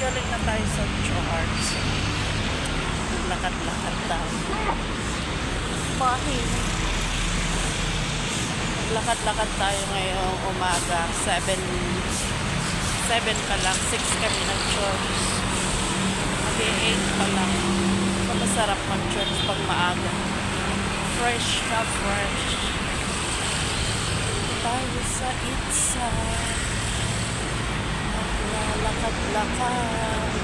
galing na tayo sa church. Lakad-lakad tayo. Pahin. Lakad-lakad tayo ngayong umaga. 7 pa lang. 6 kami ng church. Mag-8 pa lang. Masarap mag-church pag maaga. Fresh na fresh. Tayo sa itsa. Maglalakad-lakad.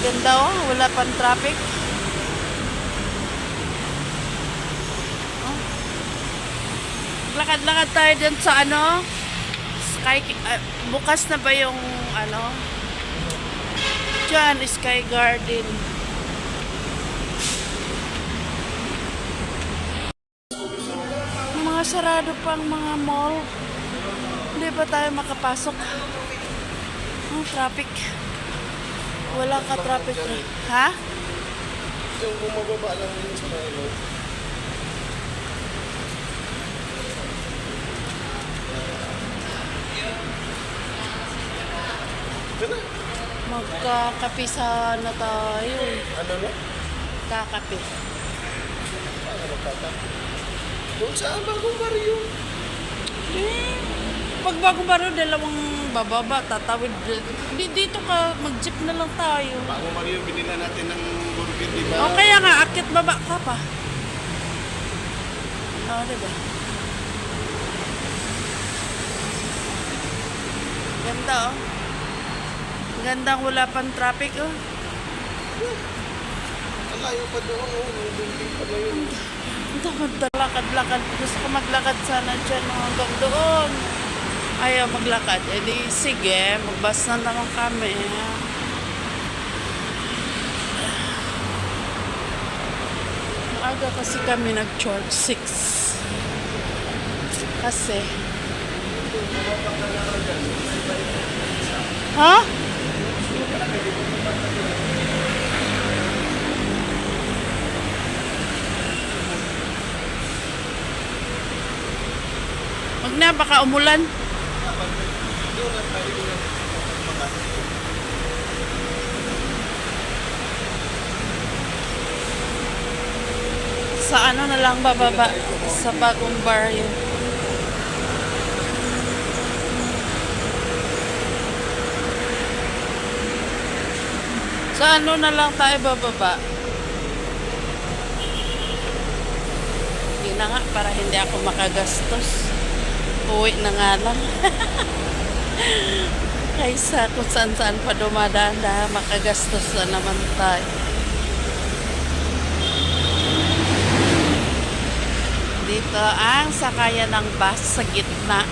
Ganda oh, wala pang traffic. Oh. Lakad-lakad tayo dyan sa ano? Bukas na ba yung ano? Diyan, Sky Garden. Mga sarado pang mga mall. Hindi ba tayo makapasok? Oh, traffic. Wala ka traffic. Ha? Yung bumababa lang din sa mga Magkakape sana tayo eh. ano na? Kakape. Ano magkakape? Doon sa bagong baryo. Eh, pag bagong baro, dalawang bababa, tatawid. Dito ka, mag-jeep na lang tayo. Bagong baryo, binila natin ng burger, di ba? O kaya nga, akit baba ka pa. O, diba? Ganda oh. Gandang wala pang traffic oh. Ang layo pa doon, oh. Yung building pa na yun. Lakad-lakad. Gusto ko maglakad sana dyan hanggang doon. Ayaw maglakad. E di, sige, magbas na naman kami. Maaga kasi kami nag-church 6. Kasi ha? Wag na, baka umulan. Sa ano na lang bababa? Sa bagong baryo. Sa ano na lang tayo bababa? Hindi na nga, para hindi ako makagastos. Uwi na nga lang. Kaysa kung saan-saan pa dumadaan dahil makagastos na naman tayo. Dito ang sakayan ng bus sa gitna.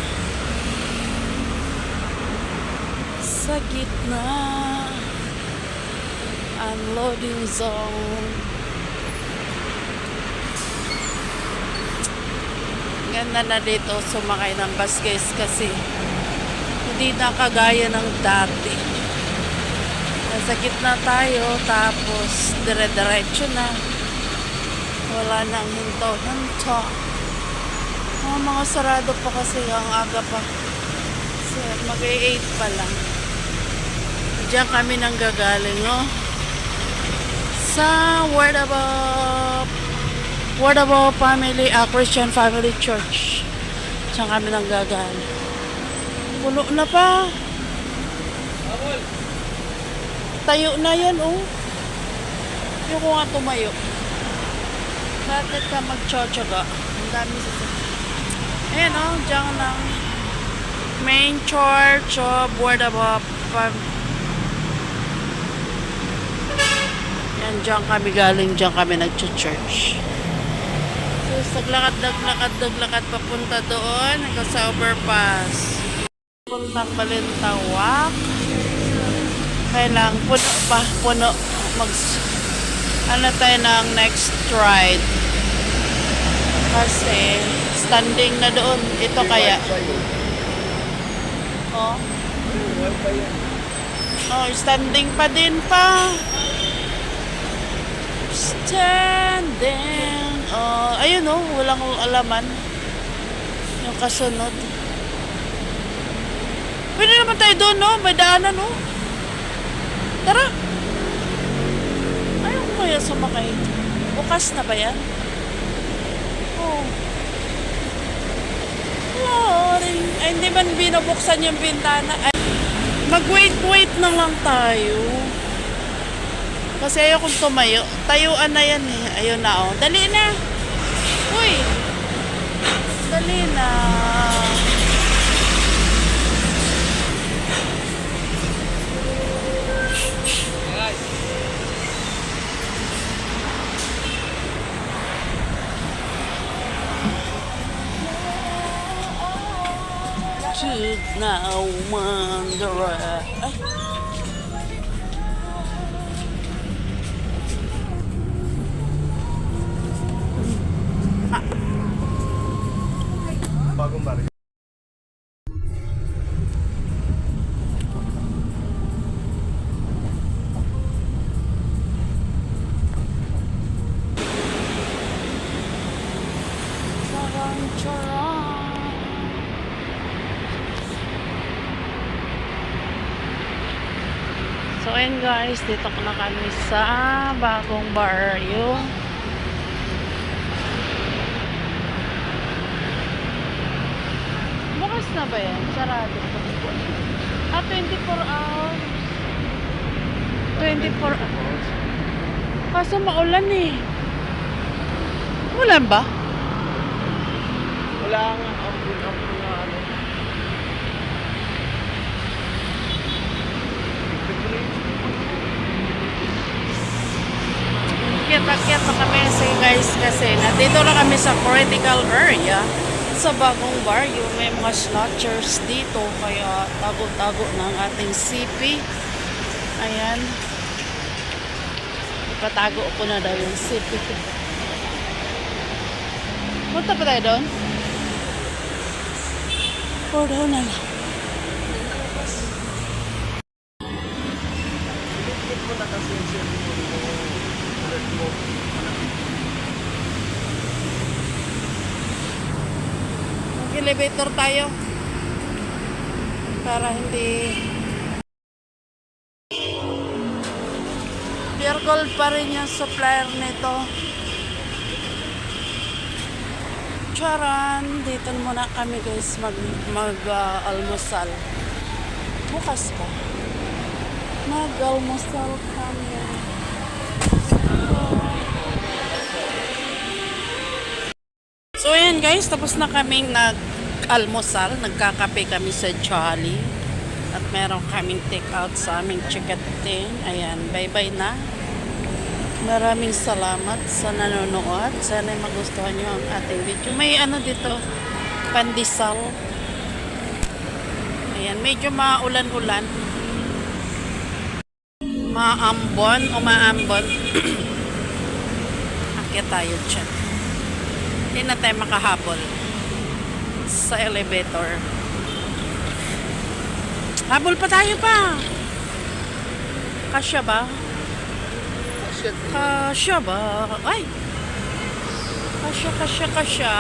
Sa gitna. Unloading zone. Ganda na dito sumakay ng bus guys kasi hindi na kagaya ng dati. Nasa gitna tayo tapos dire-diretso na. Wala nang hinto-hinto. Mga sarado pa kasi ang aga pa. So, mag-8 pa lang. Diyan kami nang gagaling, no? Sa Word About Family, Christian Family Church. Diyan kami nang gagaling. Puno na pa. Tayo na yan, oh. Yung ko nga tumayo. Bakit ka mag-chochoga? Ang dami sa... Ayan, oh. Diyan ng main church of Word About Family. Yan, diyan kami galing. Diyan kami nag-church. So, naglakad papunta doon hanggang sa overpass. Puntang Balintawak. Kailang puno. Ano tayo ng next ride. Kasi standing na doon. Ito kaya. Wi-Fi yun. Oh. Wi-Fi yan. Oh, standing pa din pa. Standing. Oh, ayun oh, walang alaman. Yung kasunod. Pwede naman tayo doon, no? May daanan, no? Tara. Ayaw ko kaya sumakay. Bukas na ba yan? Oh. Loring. Ay, hindi man binubuksan yung bintana. Ay, mag-wait na lang tayo. Kasi ayaw kong tumayo. Tayuan na yan eh. Ayun na oh. Dali na. Uy. Dali na. Should now wonder. Ay. Bagong baryo. Charang. So ayun guys, dito ko na kami sa bagong baryo. Bukas na ba yan? Sarado pa. 24 hours. 24 hours. Kaso maulan eh. Ulan ba? Wala nga. Ampun na ano. Kiyat na kami guys kasi nandito na kami sa critical area sa bagong baryo. May mga snatchers dito kaya tago-tago ng ating CP. Ayan. Ipatago ko na daw yung CP. Punta pa tayo doon? O doon na lang. Silipit mo na kasi yung cellphone mo. Ulit mo. Mag-elevator tayo. Para hindi... Pure gold pa rin yung supplier nito. Charan, dito muna kami guys mag-almusal. Bukas pa. Mag-almusal kami. So ayan guys, tapos na kaming nag-almusal. Nagkakape kami sa Jolly. At meron kaming take out sa aming chikating. Ayan, bye-bye na. Maraming salamat sa nanonood. Sana magustuhan nyo ang ating video. May ano dito, pandesal. Ayan, medyo maulan-ulan. Maambon o maambon. Akyat tayo dyan. Hindi na tayo makahabol sa elevator. Habol pa tayo pa. Kasya ba? Kasya ba? Ay! Kasya.